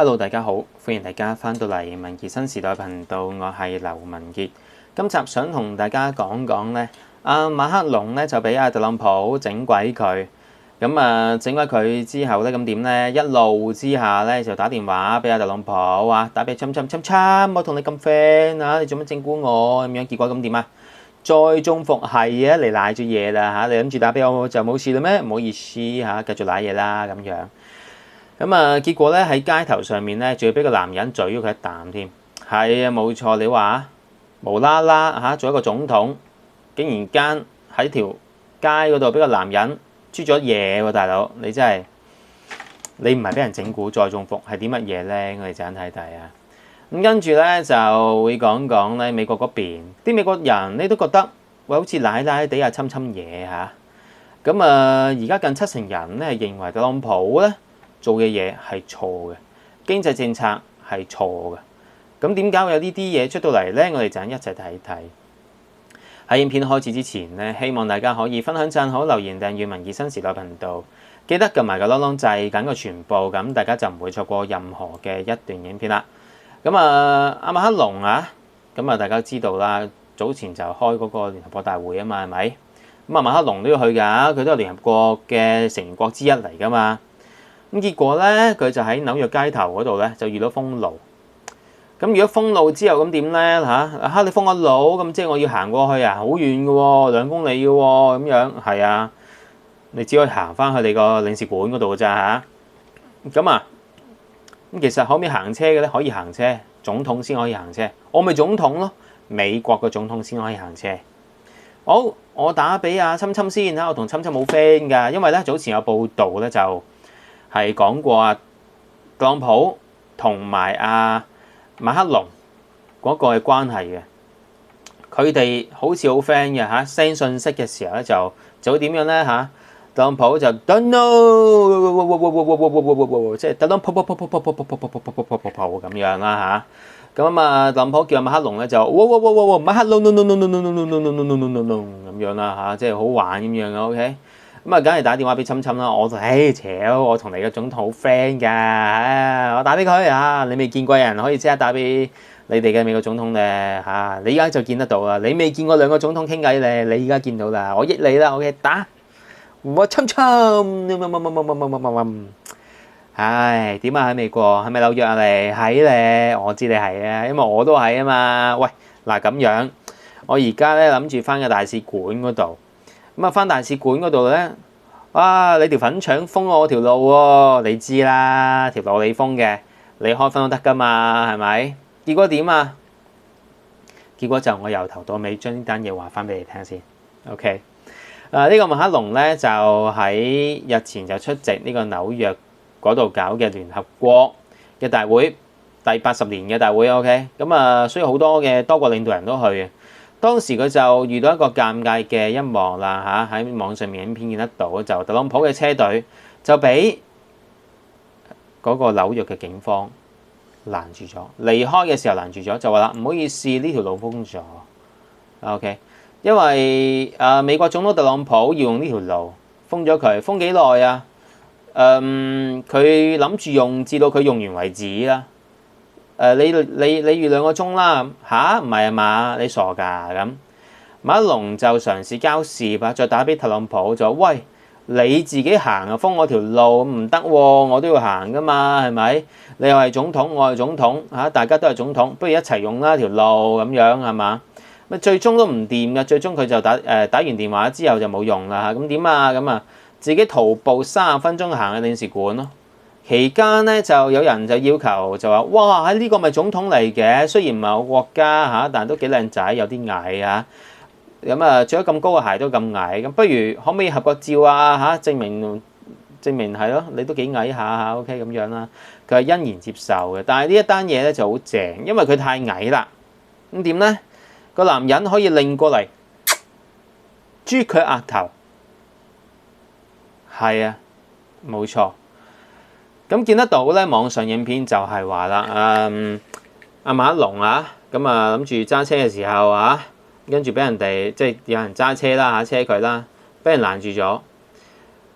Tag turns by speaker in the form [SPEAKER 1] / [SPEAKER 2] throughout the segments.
[SPEAKER 1] Hello， 大家好，歡迎大家翻到嚟文傑新時代頻道，我係劉文傑。今集想同大家講講咧，馬克龍咧就俾特朗普整鬼佢，咁整鬼佢之後咧，咁點咧？一怒之下咧就打電話俾特朗普打俾侵，我同你咁 friend 你做乜整蠱我咁樣？結果咁點啊？再中伏係啊，你賴咗嘢啦你諗住打俾我就冇事啦咩？唔好意思繼續賴嘢啦咁樣。結果咧喺街頭上面咧，仲要俾個男人嘴咗佢一啖添。係啊，冇錯，你話無啦啦做一個總統，竟然間喺條街嗰度俾個男人啜咗嘢喎，大佬，你真係你唔係俾人整蠱再中伏係啲乜嘢咧？我哋陣睇睇啊。咁跟住咧就會講講咧美國嗰邊啲美國人，你都覺得喂好似奶地侵嘢嚇。而家近70%人咧係認為特朗普咧做嘅嘢係錯嘅，經濟政策係錯嘅。咁點解會有呢啲嘢出到嚟咧？我哋就一齊睇睇。喺影片開始之前咧，希望大家可以分享、讚好、留言、訂閱文傑新時代頻道，記得撳埋個啷啷掣，揀個全部，咁大家就唔會錯過任何嘅一段影片啦。阿馬克龍大家知道啦，早前就開嗰個聯合國大會啊嘛，係咪？馬克龍都要去㗎，佢都係聯合國嘅成員國之一嚟㗎嘛。結果咧，佢就喺紐約街頭嗰度咧，就遇到封路。咁如果封路之後咁點咧你封我路，咁即係我要行過去好遠嘅喎，2公里嘅喎，咁樣係啊，你只可以行翻去你個領事館嗰度㗎咋咁其實可唔可以行車嘅咧？可以行車，總統先可以行車。我咪總統咯，美國嘅總統先可以行車。好，我打俾侵先我同侵冇 friend 㗎，因為咧早前有報道咧就係講過特朗普同埋馬克龍嗰個嘅關係嘅，佢哋好似好 friend 嘅send 信息嘅時候咧就會點樣咧特朗普就 don't know， 即係特朗普咁樣啦特朗普叫馬克龍咧就馬克龍 no 咁樣啦即係好玩咁樣嘅 OK。梗係打電話俾侵啦，我就我同你嘅總統好 friend 㗎，我打俾佢你未見過人可以即刻打俾你哋嘅美國總統咧你而家就見得到啦，你未見過兩個總統傾偈咧，你而家見到啦，我益你啦 OK 打我侵，點喺美國係咪紐約你係咧？我知你係啊，因為我都係啊嘛。喂咁樣，我而家咧諗住翻個大使館嗰度。翻大使館嗰度咧，你條粉腸封我條路喎，你知啦，條路你封嘅，你開分都得噶嘛，係咪？結果點啊？結果就我由頭到尾將呢單嘢話翻俾你聽先。OK，呢個馬克龍咧就喺日前就出席呢個紐約嗰度搞嘅聯合國嘅大會，第80年嘅大會 OK。所以好多嘅多國領導人都去嘅。當時佢就遇到一個尷尬嘅一幕啦喺網上面影片見得到，就特朗普嘅車隊就俾嗰個紐約嘅警方攔住咗，離開嘅時候攔住咗，就話啦唔好意思，呢條路封咗 OK， 因為美國總統特朗普要用呢條路封咗佢，封幾耐啊？佢諗住用至到佢用完為止啦。你預2個鐘啦唔係啊嘛？你傻㗎咁？馬克龍就嘗試交涉再打俾特朗普就話喂，你自己行封我條路唔得喎，我都要行㗎嘛，係咪？你又係總統，我係總統大家都係總統，不如一齊用啦條路咁樣係嘛？最終都唔掂㗎，最終佢就打完電話之後就冇用啦咁點啊？自己徒步30分鐘行去領事館咯。期間咧就有人就要求就話哇呢個咪總統嚟嘅，雖然唔係我國家但都幾靚仔，有啲矮着咗咁高嘅鞋都咁矮，咁不如可唔可以合個照證明係咯，你都幾矮下OK 咁樣啦。佢係欣然接受嘅，但係呢一單嘢咧就好正，因為佢太矮啦。咁點咧？個男人可以擰過嚟啜佢額頭，係啊，冇錯。咁見得到咧，網上影片就係話啦，馬克龍諗住揸車嘅時候跟住俾人哋即係有人揸車啦車佢啦，俾人攔住咗。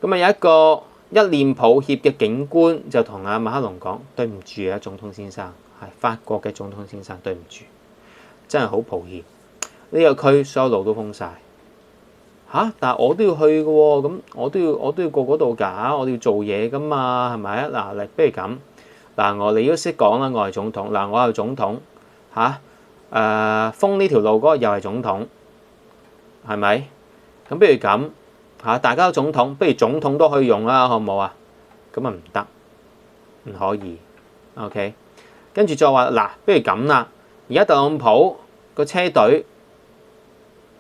[SPEAKER 1] 有一個一臉抱歉嘅警官就同阿馬克龍講：對唔住啊，總統先生，係法國嘅總統先生，對唔住，真係好抱歉。呢個區所有路都封晒。但係我都要去嘅喎，咁我都要過嗰度㗎，我都要做嘢㗎嘛，係咪啊？嗱，不如咁，嗱你都識講啦，我係總統，嗱我係總統封呢條路嗰個又係總統，係咪？咁不如咁大家都總統，不如總統都可以用啦，好唔好啊？咁啊唔得，唔可以。OK， 跟住再話嗱，不如咁啦，而家特朗普個車隊，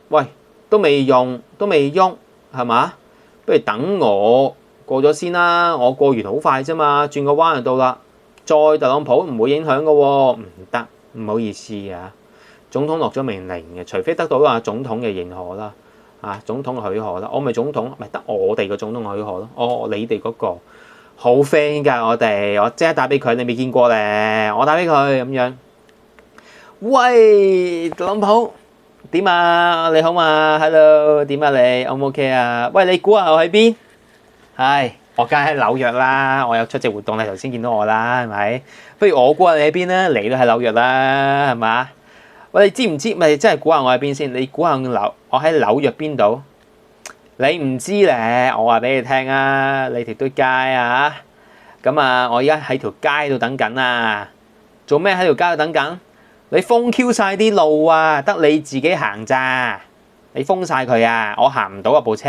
[SPEAKER 1] 喂都未用都未喐，係嘛？不如等我過咗先啦，我過完好快啫嘛，轉個彎就到啦。再特朗普唔會影響嘅喎，唔得，唔好意思啊。總統落咗命令嘅，除非得到總統嘅認可啦，總統許可啦。我咪總統，咪得我哋個總統許可咯。你哋嗰個好 friend 㗎，我即刻打俾佢，你未見過咧，我打俾佢咁樣。喂，特朗普點啊？你好嘛 ？Hello， 點啊你 ？O 唔 OK 啊？喂，你估下我喺邊？我梗係喺紐約啦，我有出席活動，你頭先見到我啦，係咪？不如我估下你喺邊啦，你都喺紐約啦，係嘛？喂，你知唔知？咪真係估下我喺邊先？你估下我喺紐約邊度？你唔知咧，我話俾你聽啊！你條街啊，咁我而家喺條街度等緊啊！做咩喺條街度等緊？你封 Q 晒啲路啊，得你自己行咋？你封晒佢啊，我行唔到部車。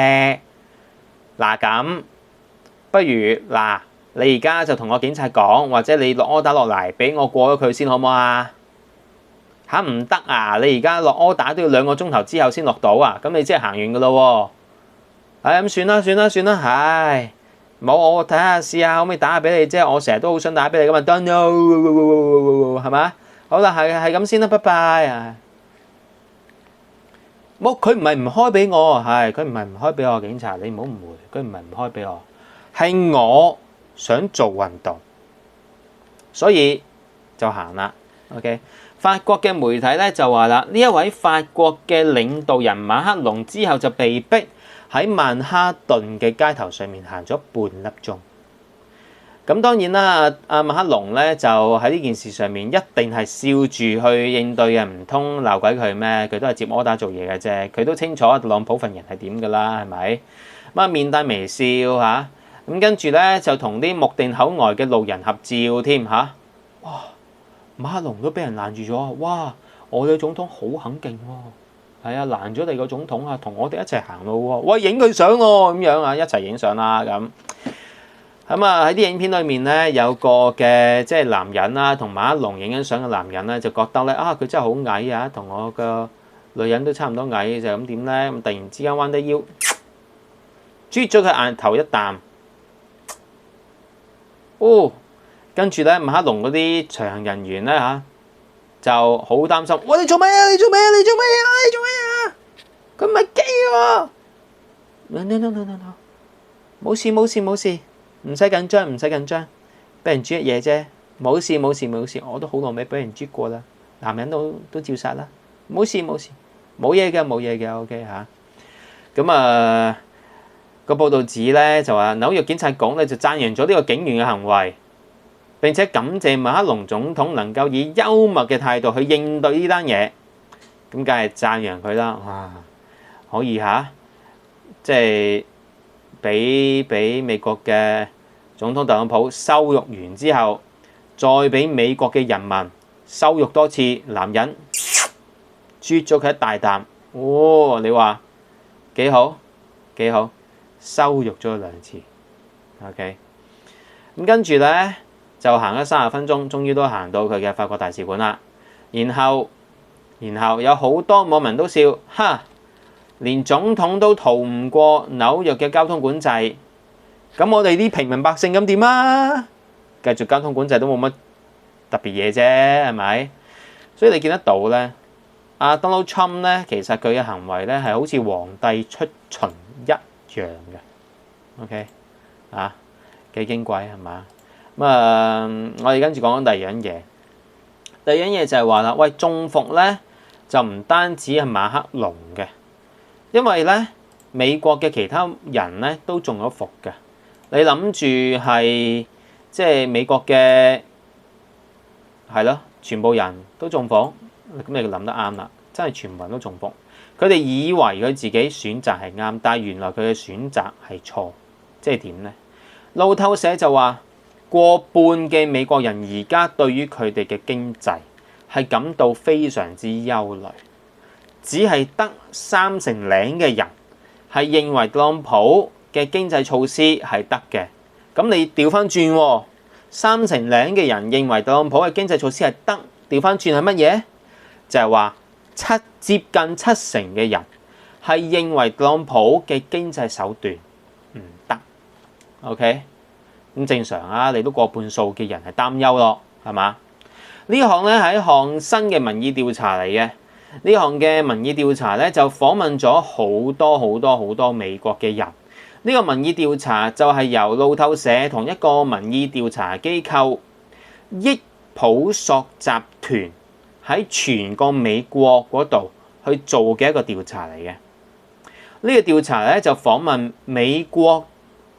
[SPEAKER 1] 嗱咁。不如嗱，你而家就同我警察講，或者你落 order 落嚟，俾我過咗佢先，好唔好啊？唔得啊！你而家落 order 都要2個鐘頭之後先落到啊！咁你即係行完噶咯喎。咁算啦，冇我睇下試下可唔可以打下俾你啫。我成日都好想打俾你噶嘛。Don't know 係嘛？好啦，係咁先啦，拜拜。冇，佢唔係唔開俾我，佢唔係唔開俾我，警察你唔好誤會，佢唔係唔開俾我。係我想做運動，所以就行啦。OK， 法國嘅媒體咧就話啦，呢一位法國嘅領導人馬克龍之後就被逼喺曼哈頓嘅街頭上面行咗半粒鐘。咁當然啦，阿馬克龍咧就喺呢件事上面一定係笑住去應對嘅，唔通鬧鬼佢咩？佢都係接 order 做嘢嘅啫，佢都清楚特朗普份人係點噶啦，係咪？面帶微笑嚇。咁跟住咧就同啲目定口呆嘅路人合照添嚇。哇！馬克龍都俾人攔住咗。哇！我哋總統好肯勁喎。係啊，攔咗你個總統啊，同我哋一齊行路喎。喂，影佢相喎咁樣啊，一齊影相啦咁。喺啲影片裏面咧，有個嘅即係男人啦，同馬克龍影緊相嘅男人咧，就覺得咧佢真係好矮啊，同我個女人都差唔多矮，就咁點咧？咁突然之間彎低腰，啜咗佢額頭一啖。跟住咧，馬克龍嗰啲隨行人員咧就好擔心。喂，你做咩啊？佢唔係基喎。No，冇事，唔使緊張，俾人啜一嘢啫，冇事，我都好耐未俾人啜過啦。男人都照殺啦，冇事，冇嘢嘅 OK 嚇。咁個報導指咧就話紐約檢察局咧就讚揚咗呢個警員嘅行為，並且感謝馬克龍總統能夠以幽默嘅態度去應對呢單嘢，咁梗係讚揚佢啦。哇，可以即係俾美國嘅總統特朗普羞辱完之後，再俾美國嘅人民羞辱多次，男人啜咗佢一大啖。你話幾好？羞辱咗2次。OK， 咁跟住咧就行咗30分鐘，終於都行到佢嘅法國大使館啦。然後有好多網民都笑，連總統都逃唔過紐約嘅交通管制，咁我哋啲平民百姓咁點啊？繼續交通管制都冇乜特別嘢啫，係咪？所以你見得到咧，Donald Trump 咧，其實佢嘅行為咧係好似皇帝出巡一樣嘅。OK， 幾矜貴係嘛？我哋跟住講緊第二樣嘢。第二樣嘢就係話啦，喂，中伏咧就唔單止係馬克龍嘅，因為咧美國嘅其他人咧都中咗伏嘅。你諗住係即係美國嘅係咯，全部人都中伏，咁你諗得啱啦，真係全部人都中伏。佢哋以為佢自己選擇係啱，但係原來佢嘅選擇係錯，即係點呢？路透社就話，過半嘅美國人而家對於佢哋嘅經濟係感到非常之憂慮，只係得30%嘅人係認為特朗普嘅經濟措施係得嘅。咁你調翻轉喎，30%嘅人認為特朗普嘅經濟措施係得，調翻轉係乜嘢？就係話接近70%嘅人係認為特朗普嘅經濟手段唔得。OK， 咁正常啊，你都過半數嘅人係擔憂咯，係嘛？呢項咧係一項新嘅民意調查嚟嘅。呢項嘅民意調查咧就訪問咗好多美國嘅人。呢個民意調查就係由路透社同一個民意調查機構益普索集團喺全個美國嗰度去做嘅一個調查嚟嘅。呢個調查咧就訪問美國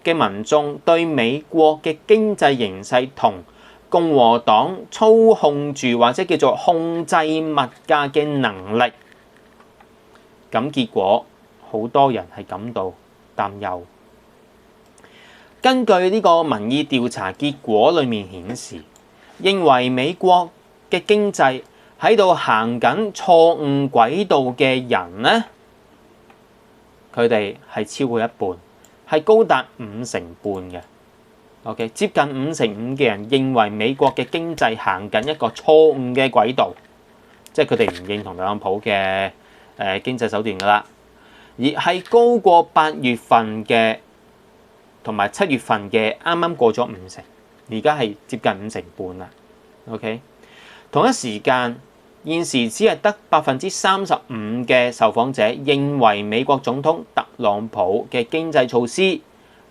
[SPEAKER 1] 嘅民眾對美國嘅經濟形勢同共和黨操控住或者叫做控制物價嘅能力。咁結果好多人係感到擔憂。根據呢個民意調查結果裏面顯示，認為美國嘅經濟喺度行緊錯誤軌道嘅人呢，佢哋係超過一半，係高達50%半嘅。OK， 接近55%嘅人認為美國嘅經濟行緊一個錯誤嘅軌道，即係佢哋唔認同特朗普嘅經濟手段㗎啦，而係高過8月份嘅同埋7月份嘅啱啱過咗50%，而家係接近50%半啦。OK， 同一時間現時只係得35%嘅受訪者認為美國總統特朗普嘅經濟措施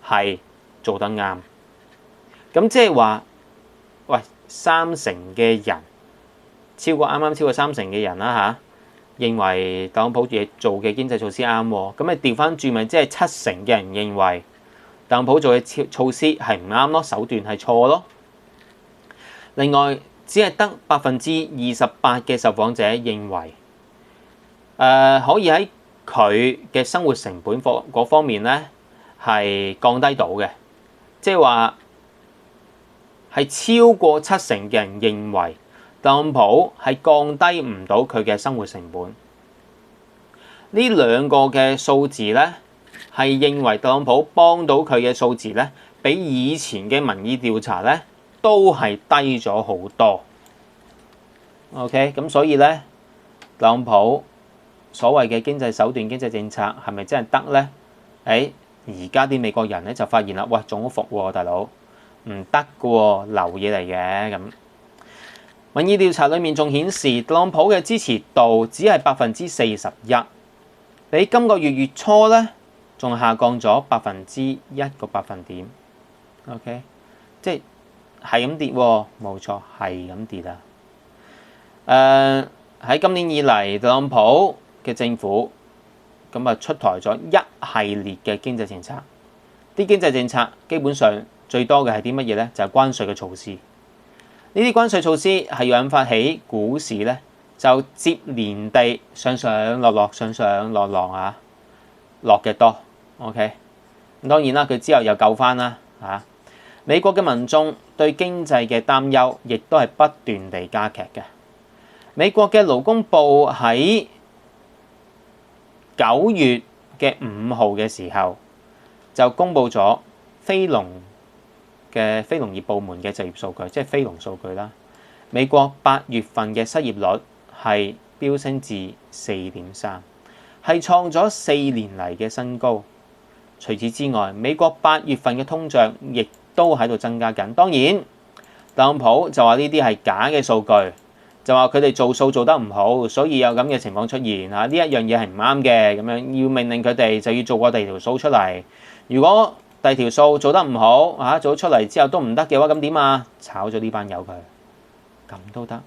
[SPEAKER 1] 係做得啱。咁即係話，喂，30%嘅人啱啱超過30%嘅人啦嚇，認為特朗普做嘅經濟措施啱喎。咁你調翻轉咪即係70%嘅人認為特朗普做嘅措施係唔啱咯，手段係錯咯。另外，只係得28%嘅受訪者認為，可以喺佢嘅生活成本嗰方面咧係降低到嘅，即係話係超過70%嘅人認為特朗普係降低唔到佢嘅生活成本。呢兩個嘅數字咧，係認為特朗普幫到佢嘅數字咧，比以前嘅民意調查咧都係低咗好多。OK， 咁所以咧，特朗普所謂嘅經濟手段、經濟政策係咪真係得咧？而家啲美國人咧就發現啦，喂，中咗伏喎，大佬唔得㗎喎，流嘢嚟嘅咁。民意調查裡面仲顯示，特朗普嘅支持度只係41%，比今個月月初咧仲下降咗1個百分點。OK， 即係咁跌喎，冇錯，係咁跌啊！喺今年以嚟，特朗普嘅政府咁啊出台咗一系列嘅經濟政策。啲經濟政策基本上最多嘅係啲乜嘢咧？就係關稅嘅措施。呢啲關稅措施係要引發起股市咧，就接連地上上落落、上上落落啊，落嘅多。OK， 咁當然啦，佢之後又救翻啦嚇。美國嘅民眾對經濟嘅擔憂，亦都係不斷地加劇嘅。美國嘅勞工部喺9月嘅5號嘅時候，就公布咗非農業部門嘅就業數據，即係非農數據啦。美國8月份嘅失業率係飆升至 4.3， 係創咗4年嚟嘅新高。除此之外，美國8月份嘅通脹亦都喺度增加緊。當然，特朗普就話呢啲係假嘅數據，就話佢哋做數做得唔好，所以有咁嘅情況出現嚇。呢一樣嘢係唔啱嘅，咁樣要命令佢哋就要做過第二條數出嚟。如果第二條數做得唔好嚇，做出嚟之後都唔得嘅話，咁點啊？炒咗呢班友佢，咁都得？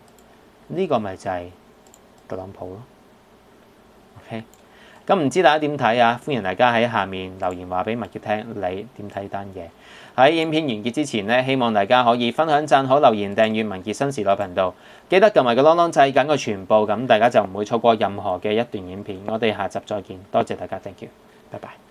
[SPEAKER 1] 呢個咪就係特朗普咯。OK，咁唔知大家點睇啊？歡迎大家喺下面留言話俾文傑聽，你點睇單嘢？喺影片完結之前呢，希望大家可以分享、讚好、留言、訂閱文傑新時代頻道，記得撳埋個啷啷掣，揀個全部，咁大家就唔會錯過任何嘅一段影片。我哋下集再見，多謝大家 ，thank you，拜拜。